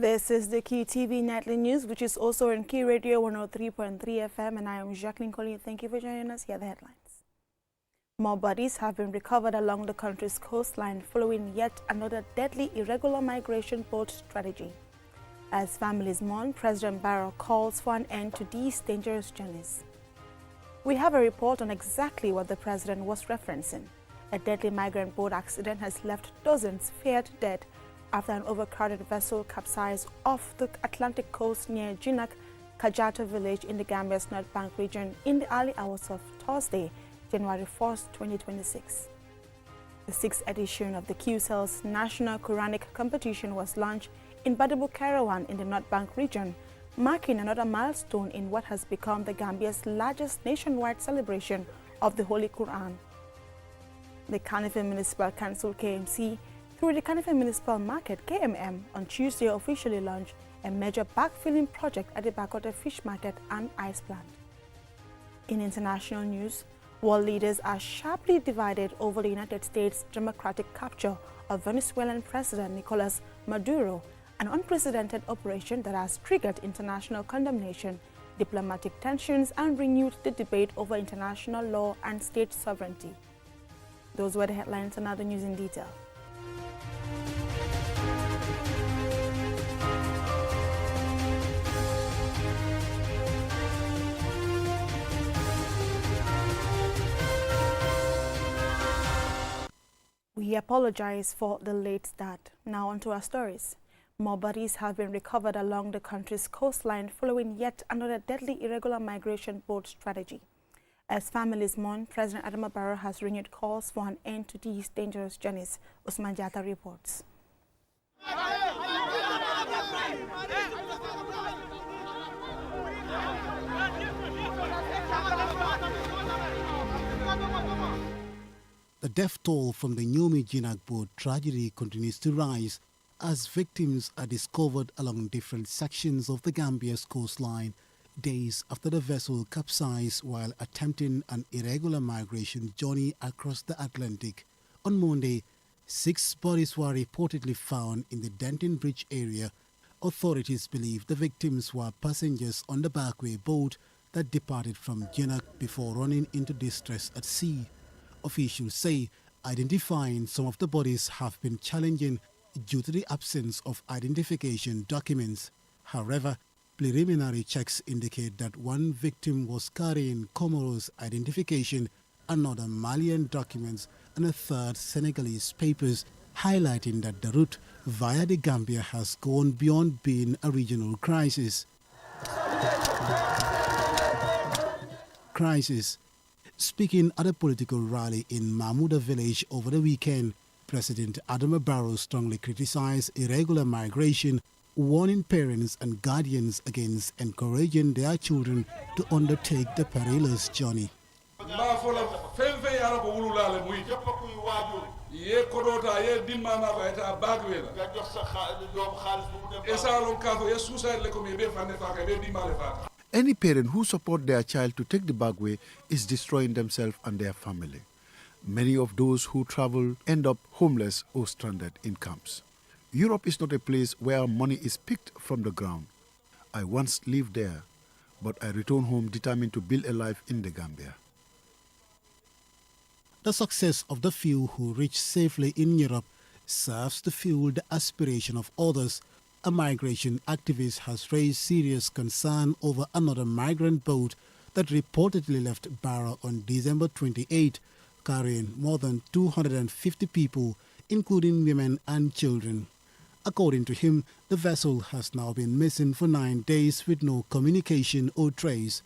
This is the QTV Nightly News, which is also on Q Radio 103.3 FM, and I am Jacqueline Collier. Thank you for joining us. Here are the headlines. More bodies have been recovered along the country's coastline following yet another deadly irregular migration boat strategy. As families mourn, President Barrow calls for an end to these dangerous journeys. We have a report on exactly what the president was referencing. A deadly migrant boat accident has left dozens feared dead after an overcrowded vessel capsized off the Atlantic coast near Jinak, Kajata village in the Gambia's North Bank region in the early hours of Thursday, January 4, 2026. The 6th edition of the QCell's National Quranic competition was launched in Badabu Kairouan in the North Bank region, marking another milestone in what has become the Gambia's largest nationwide celebration of the Holy Quran. The Carnival Municipal Council KMC, through the Carnival Municipal Market KMM, on Tuesday officially launched a major backfilling project at the Bakoteh Fish Market and Ice Plant. In international news, world leaders are sharply divided over the United States' democratic capture of Venezuelan President Nicolas Maduro, an unprecedented operation that has triggered international condemnation, diplomatic tensions, and renewed the debate over international law and state sovereignty. Those were the headlines, and other news in detail. We apologize for the late start. Now on to our stories. More bodies have been recovered along the country's coastline following yet another deadly irregular migration boat strategy. As families mourn, President Adama Barrow has renewed calls for an end to these dangerous journeys. Usman Jata reports. The death toll from the Nyomi Jinak boat tragedy continues to rise as victims are discovered along different sections of the Gambia's coastline days after the vessel capsized while attempting an irregular migration journey across the Atlantic. On Monday, 6 bodies were reportedly found in the Denton Bridge area. Authorities believe the victims were passengers on the Bakoteh boat that departed from Jinak before running into distress at sea. Officials say identifying some of the bodies have been challenging due to the absence of identification documents. However, preliminary checks indicate that one victim was carrying Comoros identification, another Malian documents, and a third Senegalese papers, highlighting that the route via the Gambia has gone beyond being a regional crisis. Speaking at a political rally in Mahmouda village over the weekend, President Adama Barrow strongly criticized irregular migration, warning parents and guardians against encouraging their children to undertake the perilous journey. Any parent who supports their child to take the back way is destroying themselves and their family. Many of those who travel end up homeless or stranded in camps. Europe is not a place where money is picked from the ground. I once lived there, but I returned home determined to build a life in the Gambia. The success of the few who reach safely in Europe serves to fuel the aspiration of others. A migration activist has raised serious concern over another migrant boat that reportedly left Barrow on December 28, carrying more than 250 people, including women and children. According to him, the vessel has now been missing for 9 days with no communication or trace.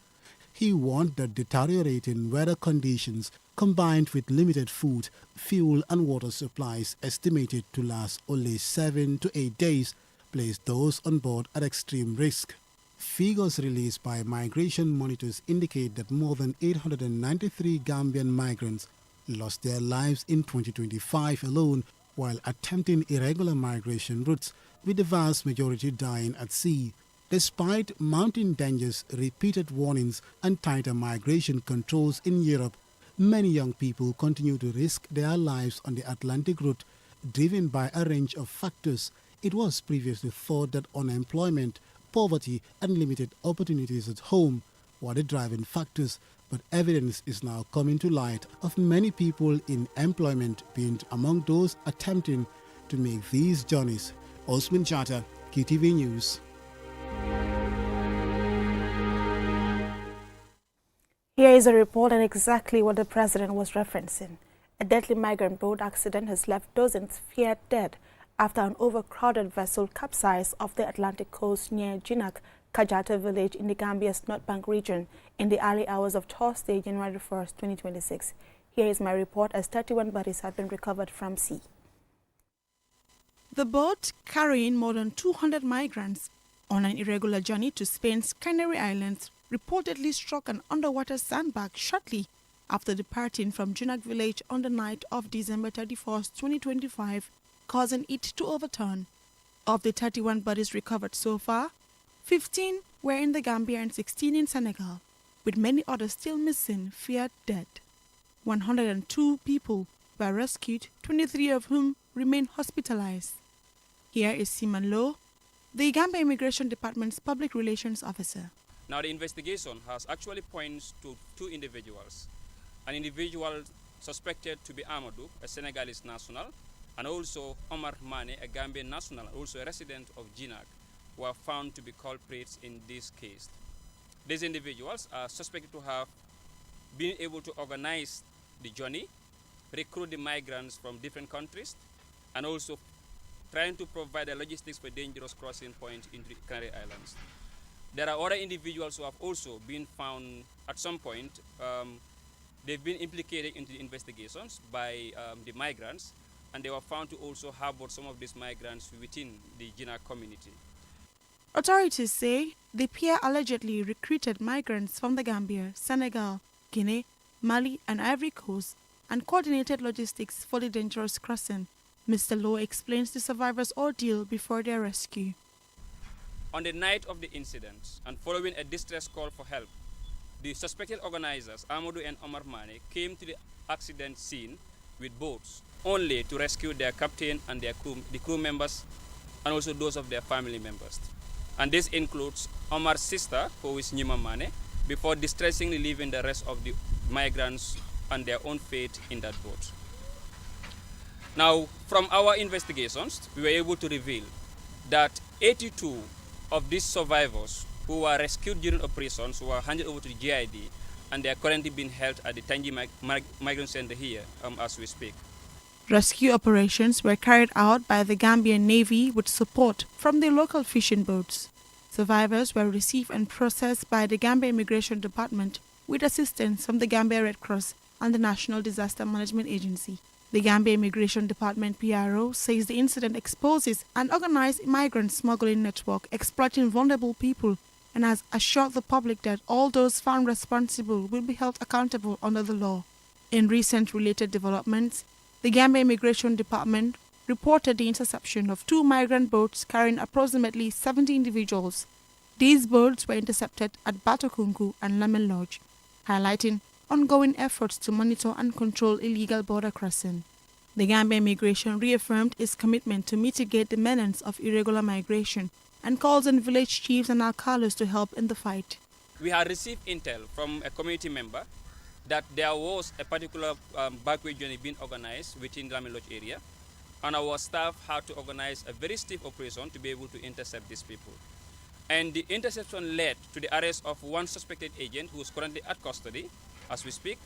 He warned that deteriorating weather conditions combined with limited food, fuel and water supplies estimated to last only 7 to 8 days place those on board at extreme risk. Figures released by migration monitors indicate that more than 893 Gambian migrants lost their lives in 2025 alone while attempting irregular migration routes, with the vast majority dying at sea. Despite mounting dangers, repeated warnings and tighter migration controls in Europe, many young people continue to risk their lives on the Atlantic route, driven by a range of factors, It was previously thought that unemployment, poverty and limited opportunities at home were the driving factors, but evidence is now coming to light of many people in employment being among those attempting to make these journeys. Osman Chata, QTV News. Here is a report on exactly what the president was referencing. A deadly migrant boat accident has left dozens feared dead after an overcrowded vessel capsized off the Atlantic coast near Jinak, Kajata village in the Gambia's North Bank region in the early hours of Thursday, January 1st, 2026. Here is my report as 31 bodies have been recovered from sea. The boat, carrying more than 200 migrants on an irregular journey to Spain's Canary Islands, reportedly struck an underwater sandbar shortly after departing from Jinak village on the night of December 31st, 2025, causing it to overturn. Of the 31 bodies recovered so far, 15 were in the Gambia and 16 in Senegal, with many others still missing, feared dead. 102 people were rescued, 23 of whom remain hospitalized. Here is Simon Lowe, the Gambia Immigration Department's Public Relations Officer. Now the investigation has actually points to two individuals. An individual suspected to be Amadou, a Senegalese national, and also Omar Mane, a Gambian national, also a resident of Jinak, were found to be culprits in this case. These individuals are suspected to have been able to organize the journey, recruit the migrants from different countries, and also trying to provide the logistics for dangerous crossing points into the Canary Islands. There are other individuals who have also been found at some point. They've been implicated into the investigations by the migrants, and they were found to also harbor some of these migrants within the Jinak community. Authorities say the pair allegedly recruited migrants from the Gambia, Senegal, Guinea, Mali, and Ivory Coast and coordinated logistics for the dangerous crossing. Mr. Lowe explains the survivors' ordeal before their rescue. On the night of the incident, and following a distress call for help, the suspected organizers, Amadou and Omar Mane, came to the accident scene with boats, only to rescue their captain and their the crew members, and also those of their family members. And this includes Omar's sister, who is Nyima Mane, before distressingly leaving the rest of the migrants and their own fate in that boat. Now, from our investigations, we were able to reveal that 82 of these survivors who were rescued during operations were handed over to the GID, and they are currently being held at the Tangi Migrant Center here as we speak. Rescue operations were carried out by the Gambian Navy with support from the local fishing boats. Survivors were received and processed by the Gambia Immigration Department with assistance from the Gambia Red Cross and the National Disaster Management Agency. The Gambia Immigration Department PRO says the incident exposes an organized migrant smuggling network exploiting vulnerable people and has assured the public that all those found responsible will be held accountable under the law. In recent related developments, the Gambia Immigration Department reported the interception of 2 migrant boats carrying approximately 70 individuals. These boats were intercepted at Batokunku and Lemon Lodge, highlighting ongoing efforts to monitor and control illegal border crossing. The Gambia Immigration reaffirmed its commitment to mitigate the menace of irregular migration and calls on village chiefs and alcalos to help in the fight. We had received intel from a community member that there was a particular backway journey being organized within the Lemon Lodge area, and our staff had to organize a very stiff operation to be able to intercept these people. And the interception led to the arrest of one suspected agent who is currently at custody as we speak,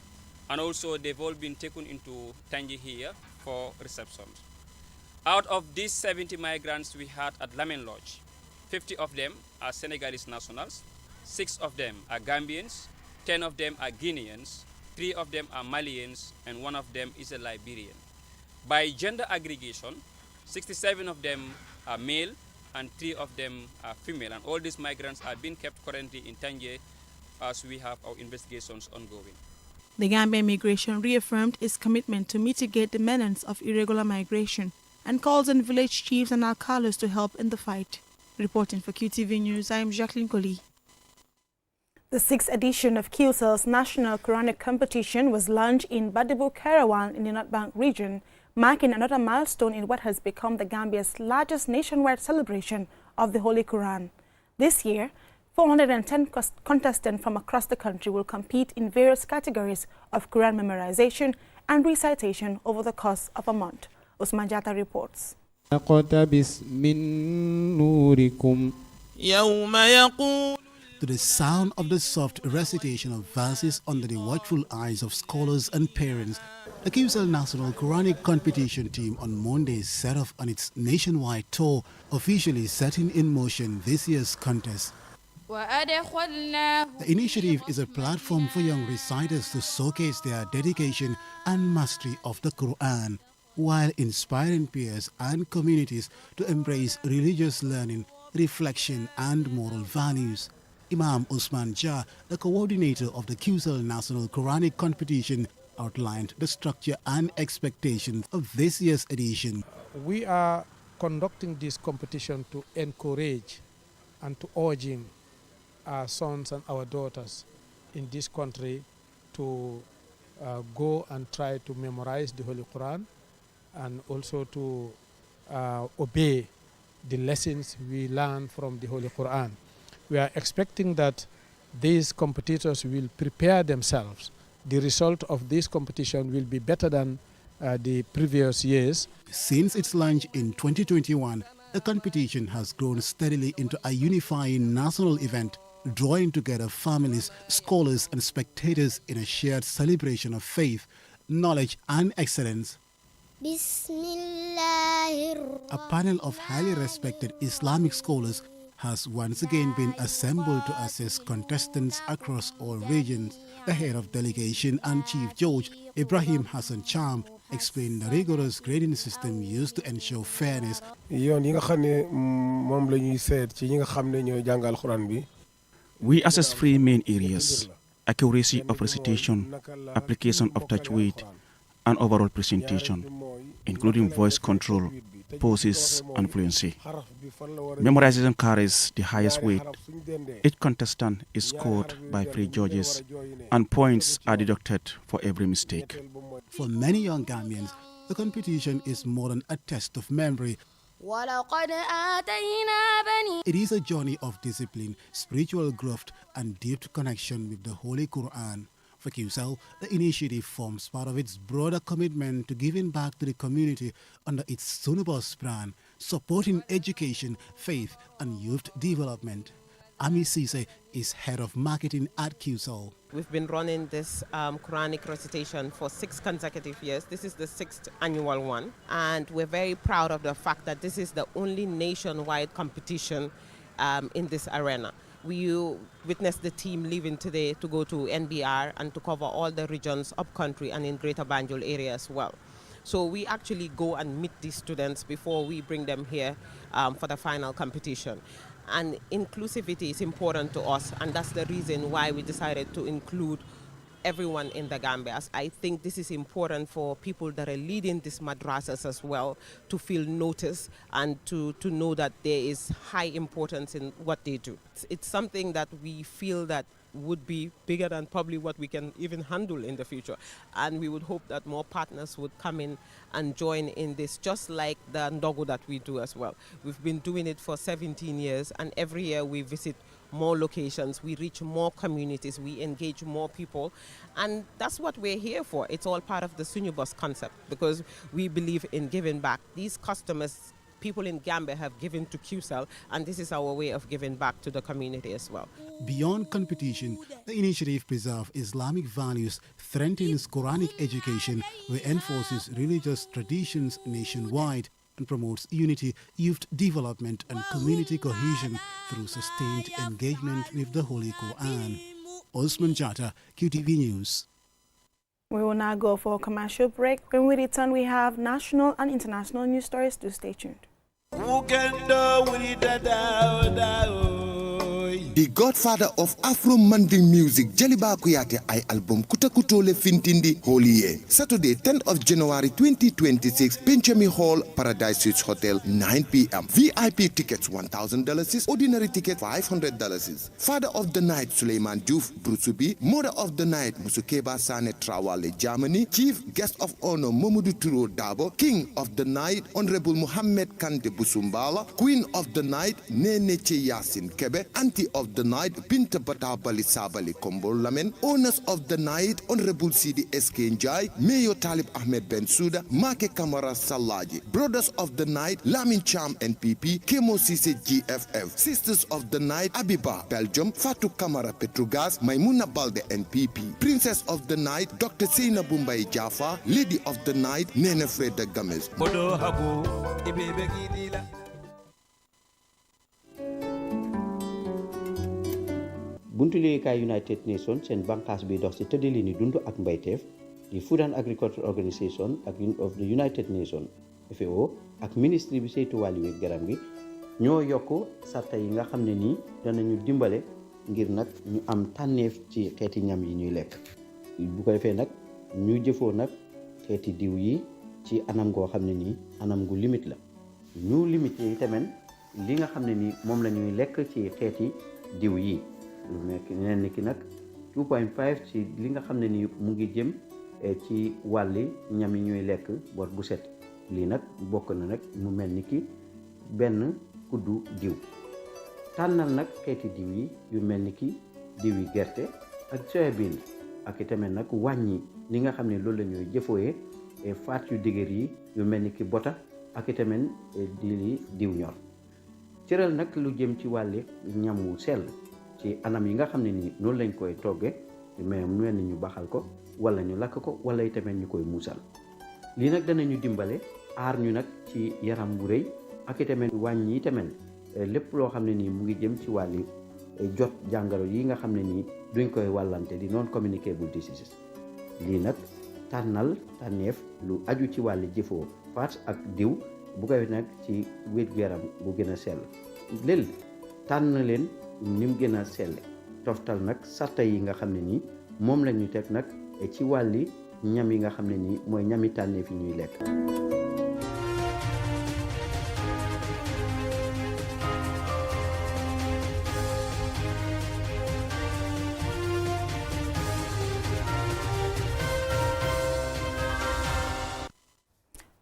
and also they've all been taken into Tangi here for reception. Out of these 70 migrants we had at Lemon Lodge, 50 of them are Senegalese nationals, 6 of them are Gambians, 10 of them are Guineans, 3 of them are Malians, and 1 of them is a Liberian. By gender aggregation, 67 of them are male and 3 of them are female, and all these migrants are being kept currently in Tangier as we have our investigations ongoing. The Gambia Immigration reaffirmed its commitment to mitigate the menace of irregular migration and calls on village chiefs and alcalos to help in the fight. Reporting for QTV News, I am Jacqueline Collie. The 6th edition of QCell's National Quranic Competition was launched in Badibu, Karawan in the North Bank region, marking another milestone in what has become the Gambia's largest nationwide celebration of the Holy Quran. This year, 410 contestants from across the country will compete in various categories of Quran memorization and recitation over the course of a month. Usman Jata reports. To the sound of the soft recitation of verses under the watchful eyes of scholars and parents, the QCell National Quranic Competition team on Monday set off on its nationwide tour, officially setting in motion this year's contest. The initiative is a platform for young reciters to showcase their dedication and mastery of the Quran, while inspiring peers and communities to embrace religious learning, reflection and moral values. Imam Usman Jah, the coordinator of the QCell National Quranic Competition, outlined the structure and expectations of this year's edition. We are conducting this competition to encourage and to urging our sons and our daughters in this country to go and try to memorize the Holy Quran and also to obey the lessons we learn from the Holy Quran. We are expecting that these competitors will prepare themselves. The result of this competition will be better than the previous years. Since its launch in 2021, the competition has grown steadily into a unifying national event, drawing together families, scholars and spectators in a shared celebration of faith, knowledge and excellence. A panel of highly respected Islamic scholars has once again been assembled to assess contestants across all regions. The head of delegation and Chief Judge, Ibrahim Hassan Cham, explained the rigorous grading system used to ensure fairness. We assess three main areas: accuracy of recitation, application of tajweed, and overall presentation, including voice control, poses, and fluency. Memorization carries the highest weight. Each contestant is scored by 3 judges, and points are deducted for every mistake. For many young Gambians, the competition is more than a test of memory. It is a journey of discipline, spiritual growth, and deep connection with the Holy Quran. For QCell, the initiative forms part of its broader commitment to giving back to the community under its Sunubus brand, supporting education, faith, and youth development. Ami Sise is head of marketing at QCell. We've been running this Quranic recitation for 6 consecutive years. This is the 6th annual one, and we're very proud of the fact that this is the only nationwide competition in this arena. We witnessed the team leaving today to go to NBR and to cover all the regions up country and in Greater Banjul area as well. So we actually go and meet these students before we bring them here for the final competition. And inclusivity is important to us, and that's the reason why we decided to include everyone in the Gambia. I think this is important for people that are leading these madrasas as well to feel noticed and to know that there is high importance in what they do. It's something that we feel that would be bigger than probably what we can even handle in the future. And we would hope that more partners would come in and join in this, just like the Ndogo that we do as well. We've been doing it for 17 years, and every year we visit more locations, we reach more communities, we engage more people, and that's what we're here for. It's all part of the Sunubus concept, because we believe in giving back. These customers, people in Gambia, have given to QCell, and this is our way of giving back to the community as well. Beyond competition, the initiative preserves Islamic values, strengthens Quranic education, reinforces religious traditions nationwide, and promotes unity, youth development, and community cohesion through sustained engagement with the Holy Quran. Osman Jata, QTV News. We will now go for a commercial break. When we return, we have national and international news stories. Do stay tuned. The godfather of Afro Manding music, Jaliba Kuyate ay album Kutakutole Fintindi Holy Saturday, 10th of January 2026, Benjamin Hall, Paradise Suites Hotel, 9 p.m. VIP tickets $1,000, ordinary ticket $500. Father of the night, Suleiman Diouf Brusubi. Mother of the night, Musukeba Sane Trawale, Germany. Chief guest of honor, Momodu Turo Dabo. King of the night, Honorable Muhammad Kante Busumbala. Queen of the night, Nene Che Yasin Kebe. Auntie of the night, Binta Batabali Sabali Kombol Lamen. Owners of the night, Honorable Sidi SK Njai. Mayor Talib Ahmed Bensouda. Make Kamara Salaji. Brothers of the night, Lamin Cham NPP. Kemo Sise GFF. Sisters of the night, Abiba Belgium. Fatou Kamara Petrogas. Maimuna Balde NPP. Princess of the night, Dr. Seina Bumbai Jaffa. Lady of the night, Nene Freda Gomez. buntu liggéeykaay United Nations seen bànqaas bi dox ci tëddalini dund ak mbayteef di Food and Agriculture Organisation ak of the United Nations FAO ak ministre bi saytu wàllu wér garam gi ñoo yokk sarta yi nga xam ne nii danañu dimbale ngir nag ñu am tànneef ci xeeti ñam yi ñuy lekk bu ko defee nag ñu jëfoo nag xeeti diw yi ci anam goo xam ne nii anam gu limite la ñu limité yi tamit li nga xam ne nii moom la ñuy lekk ci xeeti diw yi lu nekk ñeneen ki nag 2.5 ci li nga xam ne ni mu ngi jëm ci wàlli ñam yi ñuy lekk bor bu set lii nag bokk na nag mu mel ni ki benn kuddu diw tànnal nag xeeti diw yi yu mel ni ki diw yi gerte ak soyabin ak itamit nag wàññi li nga xam ne loolu la ñuy jëfooyee faat yu dëgër yi yu mel ni ki bota ak itamit di diw ñor cëral nag lu jëm ci wàlli ñam wu sell ci anam yi nga xam ne nii noonu lañ koy togge mais mu mel ni ñu baxal ko wala ñu lakk ko wala itamit ñu koy muusal lii nag danañu dimbale aar ñu nag ci yaram bu rëy ak itamit wàññi itamit lépp loo xam ne nii mu ngi jëm ci wàlli jot jàngoro yi nga xam ne nii duñ koy wàllante di non communicable diseases lii nag tànnal tànneef lu aju ci wàlli jëfoo faat ak diw bu koy nag ci wér-gu-yaram bu gën a sell lël tànn leen ni mu gën a selle toftal nag sarta yi nga xam ne nii moom la ñu teg nag ci wàlli ñam yi nga xam ne nii mooy ñami tànneef yi ñuy lekk.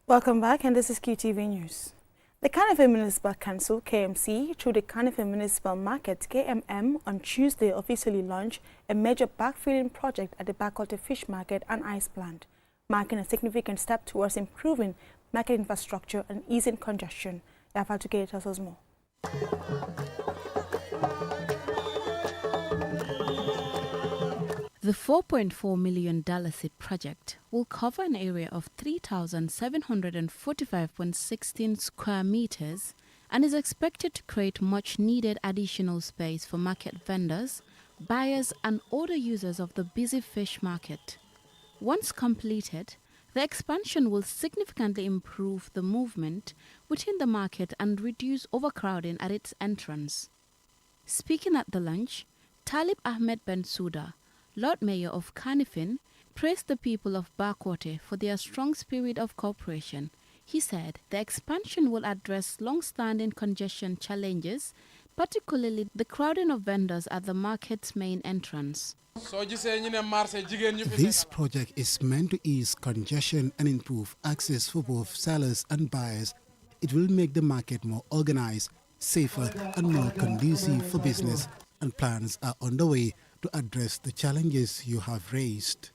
Welcome back, and this is QTV News. The Carnival Municipal Council, KMC, through the Carnival Municipal Market, KMM, on Tuesday officially launched a major backfilling project at the Bakoteh Fish Market and Ice Plant, marking a significant step towards improving market infrastructure and easing congestion. Yafatu tells us more. The $4.4 million SID project will cover an area of 3,745.16 square meters and is expected to create much needed additional space for market vendors, buyers and other users of the busy fish market. Once completed, the expansion will significantly improve the movement within the market and reduce overcrowding at its entrance. Speaking at the lunch, Talib Ahmed Bensouda, Lord Mayor of Kanifing, praised the people of Bakoteh for their strong spirit of cooperation. He said the expansion will address long-standing congestion challenges, particularly the crowding of vendors at the market's main entrance. This project is meant to ease congestion and improve access for both sellers and buyers. It will make the market more organized, safer and more conducive for business, and plans are underway to address the challenges you have raised.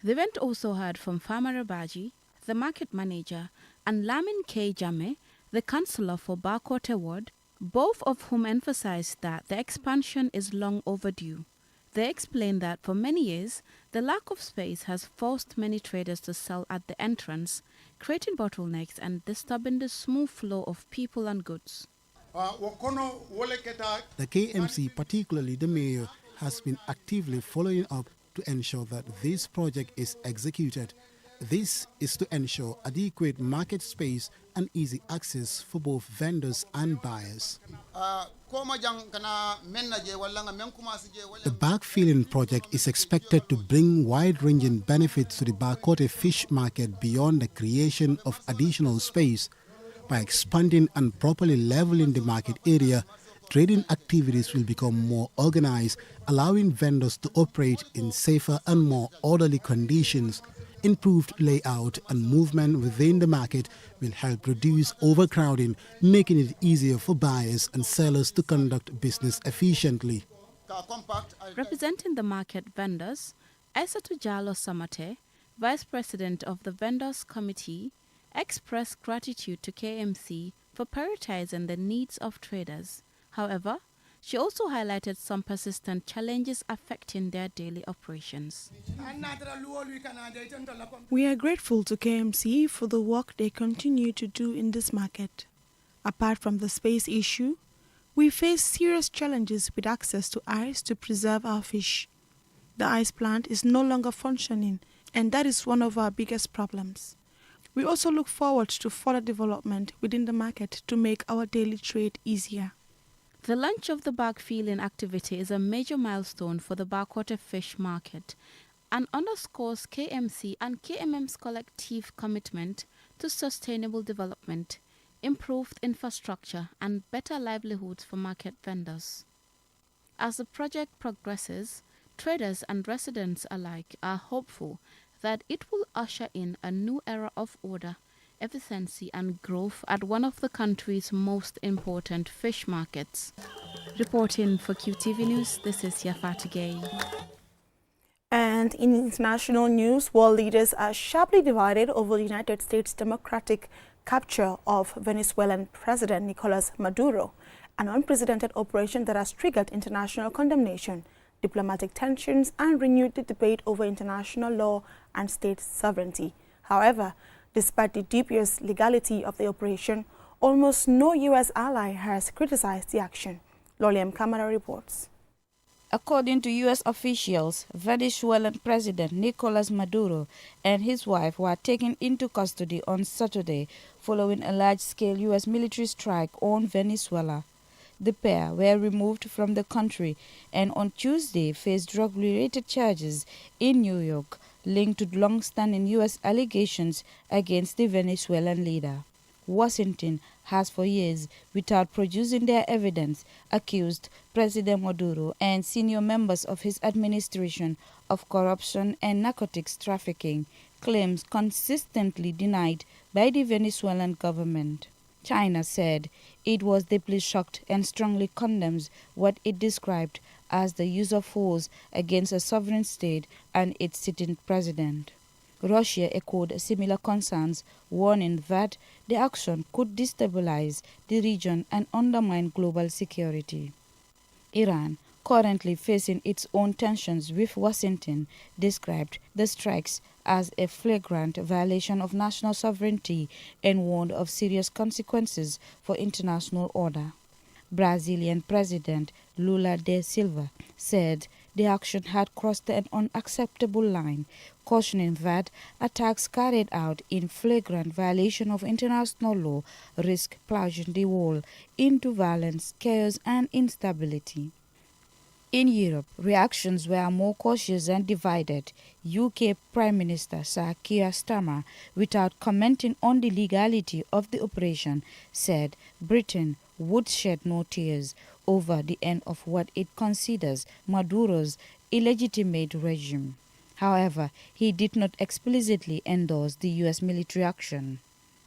The event also heard from Farmer Rabaji, the market manager, and Lamin K. Jame, the councillor for Bakoteh Ward, both of whom emphasized that the expansion is long overdue. They explained that for many years, the lack of space has forced many traders to sell at the entrance, creating bottlenecks and disturbing the smooth flow of people and goods. The KMC, particularly the mayor, has been actively following up to ensure that this project is executed This is to ensure adequate market space and easy access for both vendors and buyers. The bag filling project is expected to bring wide-ranging benefits to the Bakoteh fish market beyond the creation of additional space. By expanding and properly leveling the market area, trading activities will become more organized, allowing vendors to operate in safer and more orderly conditions. Improved layout and movement within the market will help reduce overcrowding, making it easier for buyers and sellers to conduct business efficiently. Representing the market vendors, Aissatou Jallow Samate, Vice President of the Vendors Committee, expressed gratitude to KMC for prioritizing the needs of traders. However, she also highlighted some persistent challenges affecting their daily operations. We are grateful to KMC for the work they continue to do in this market. Apart from the space issue, we face serious challenges with access to ice to preserve our fish. The ice plant is no longer functioning, and that is one of our biggest problems. We also look forward to further development within the market to make our daily trade easier. The launch of the bag filling activity is a major milestone for the Bakoteh fish market and underscores KMC and KMM's collective commitment to sustainable development, improved infrastructure, and better livelihoods for market vendors. As the project progresses, traders and residents alike are hopeful that it will usher in a new era of order, efficiency, and growth at one of the country's most important fish markets. Reporting for QTV News, this is Yafat Gay. And in international news, world leaders are sharply divided over the United States' democratic capture of Venezuelan President Nicolas Maduro, an unprecedented operation that has triggered international condemnation, diplomatic tensions, and renewed the debate over international law and state sovereignty. However, despite the dubious legality of the operation, almost no U.S. ally has criticized the action. Loliam Camara reports. According to U.S. officials, Venezuelan President Nicolas Maduro and his wife were taken into custody on Saturday following a large-scale U.S. military strike on Venezuela. The pair were removed from the country and on Tuesday faced drug-related charges in New York, linked to long-standing U.S. allegations against the Venezuelan leader. Washington has for years, without producing their evidence, accused President Maduro and senior members of his administration of corruption and narcotics trafficking, claims consistently denied by the Venezuelan government. China said it was deeply shocked and strongly condemns what it described as the use of force against a sovereign state and its sitting president. Russia echoed similar concerns, warning that the action could destabilize the region and undermine global security. Iran, currently facing its own tensions with Washington, described the strikes as a flagrant violation of national sovereignty and warned of serious consequences for international order. Brazilian President Lula da Silva said the action had crossed an unacceptable line, cautioning that attacks carried out in flagrant violation of international law risk plunging the world into violence, chaos, and instability. In Europe, reactions were more cautious and divided. UK Prime Minister Sir Keir Starmer, without commenting on the legality of the operation, said Britain would shed no tears over the end of what it considers Maduro's illegitimate regime. However, he did not explicitly endorse the U.S. military action.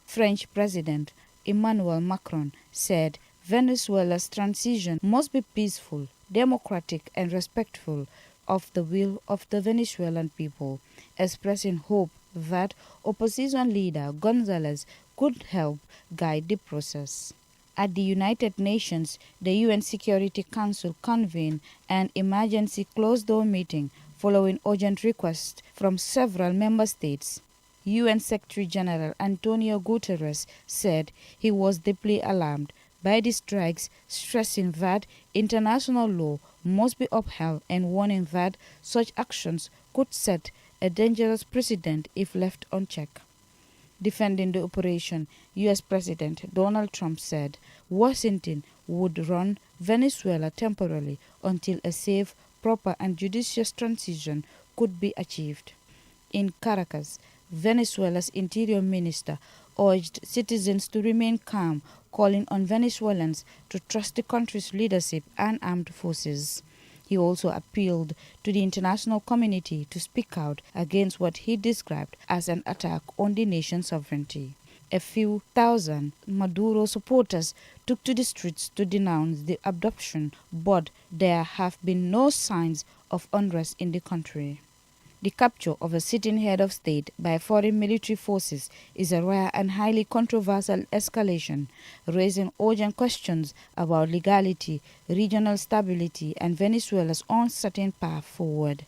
French President Emmanuel Macron said Venezuela's transition must be peaceful, democratic, and respectful of the will of the Venezuelan people, expressing hope that opposition leader González could help guide the process. At the United Nations, the UN Security Council convened an emergency closed-door meeting following urgent requests from several member states. UN Secretary-General Antonio Guterres said he was deeply alarmed by the strikes, stressing that international law must be upheld and warning that such actions could set a dangerous precedent if left unchecked. Defending the operation, U.S. President Donald Trump said Washington would run Venezuela temporarily until a safe, proper and judicious transition could be achieved. In Caracas, Venezuela's interior minister urged citizens to remain calm, calling on Venezuelans to trust the country's leadership and armed forces. He also appealed to the international community to speak out against what he described as an attack on the nation's sovereignty. A few thousand Maduro supporters took to the streets to denounce the abduction, but there have been no signs of unrest in the country. The capture of a sitting head of state by foreign military forces is a rare and highly controversial escalation, raising urgent questions about legality, regional stability, and Venezuela's uncertain path forward.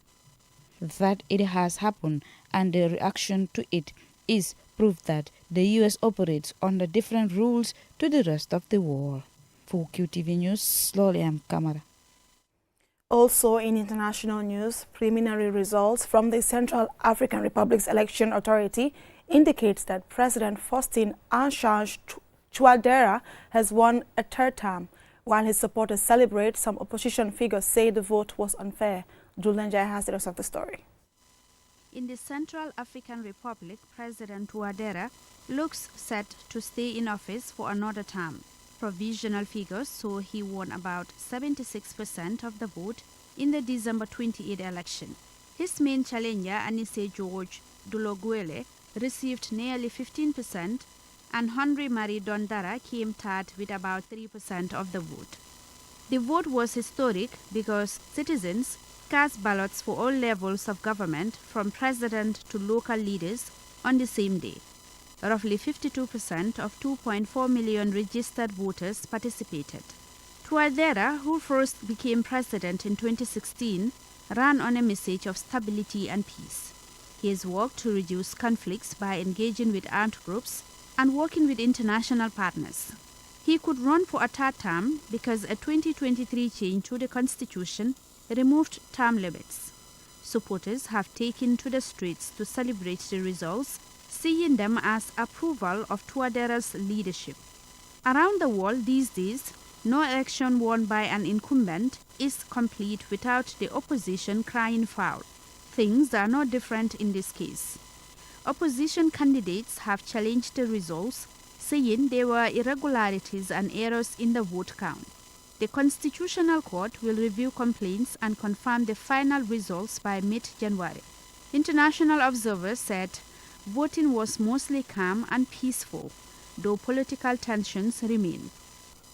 That it has happened and the reaction to it is proof that the U.S. operates under different rules to the rest of the world. For QTV News, Loliam Kamara. Also in international news, preliminary results from the Central African Republic's Election Authority indicates that President Faustin Archange Touadera has won a third term. While his supporters celebrate, some opposition figures say the vote was unfair. Julian Jai has the rest of the story. In the Central African Republic, President Touadera looks set to stay in office for another term. Provisional figures show he won about 76% of the vote in the December 28 election. His main challenger, Anise George Duloguele, received nearly 15%, and Henri Marie Dondara came third with about 3% of the vote. The vote was historic because citizens cast ballots for all levels of government, from president to local leaders, on the same day. Roughly 52% of 2.4 million registered voters participated. Touadera, who first became president in 2016, ran on a message of stability and peace. He has worked to reduce conflicts by engaging with armed groups and working with international partners. He could run for a third term because a 2023 change to the constitution removed term limits. Supporters have taken to the streets to celebrate the results, seeing them as approval of Touadera's leadership. Around the world these days, no election won by an incumbent is complete without the opposition crying foul. Things are no different in this case. Opposition candidates have challenged the results, saying there were irregularities and errors in the vote count. The Constitutional Court will review complaints and confirm the final results by mid-January. International observers said voting was mostly calm and peaceful, though political tensions remain.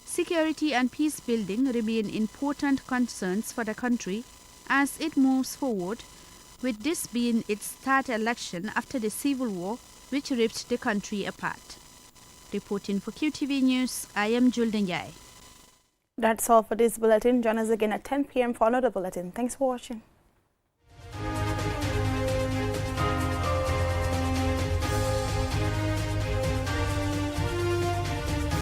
Security and peace building remain important concerns for the country as it moves forward, with this being its third election after the civil war which ripped the country apart. Reporting for QTV News, I am Julden Yai. That's all for this bulletin. Join us again at 10 p.m. for another bulletin. Thanks for watching.